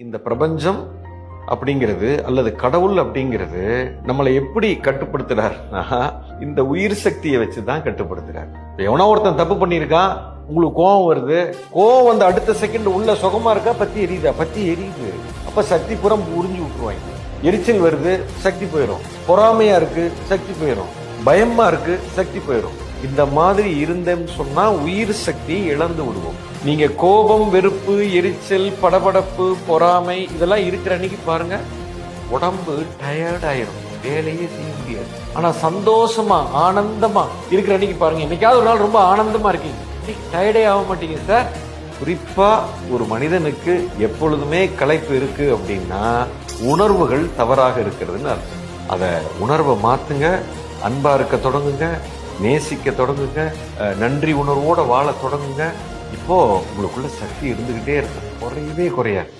இந்த பிரபஞ்சம் அப்படிங்கிறது அல்லது கடவுள் அப்படிங்கிறது நம்மளை எப்படி கட்டுப்படுத்துறாருன்னா இந்த உயிர் சக்தியை வச்சுதான் கட்டுப்படுத்துறாரு. எவனோ ஒருத்தன் தப்பு பண்ணியிருக்கான், உங்களுக்கு கோபம் வருது, கோபம் வந்து அடுத்த செகண்ட் உள்ள சுகமா இருக்கா, பத்தி எரியுதா, பத்தி எரியுது. அப்ப சக்தி புறம் உறிஞ்சு விட்டுருவாங்க. எரிச்சல் வருது, சக்தி போயிடும். பொறாமையா இருக்கு, சக்தி போயிடும். பயமா இருக்கு, சக்தி போயிடும். இந்த மாதிரி இருந்தேன்னு சொன்னா உயிர் சக்தி இழந்து விடுவோம். நீங்க கோபம், வெறுப்பு, எரிச்சல், படபடப்பு, பொறாமை இதெல்லாம் இருக்கிற அன்னைக்கு பாருங்க, உடம்பு டயர்ட் ஆயிரும், வேலையே செய்ய முடியாது. ஆனா சந்தோஷமா ஆனந்தமா இருக்கிற அன்னைக்கு பாருங்க, என்னைக்காவது ஒரு நாள் ரொம்ப ஆனந்தமா இருக்கீங்க, டயர்டே ஆக மாட்டீங்க சார். குறிப்பா ஒரு மனிதனுக்கு எப்பொழுதுமே களைப்பு இருக்கு அப்படின்னா உணர்வுகள் தவறாக இருக்கிறதுன்னு அர்த்தம். அத உணர்வை மாத்துங்க, அன்பா இருக்க தொடங்குங்க, நேசிக்க தொடங்குங்க, நன்றி உணர்வோட வாழ தொடங்குங்க. இப்போ உங்களுக்குள்ள சக்தி இருந்துகிட்டே இருக்கு, குறையவே குறையாது.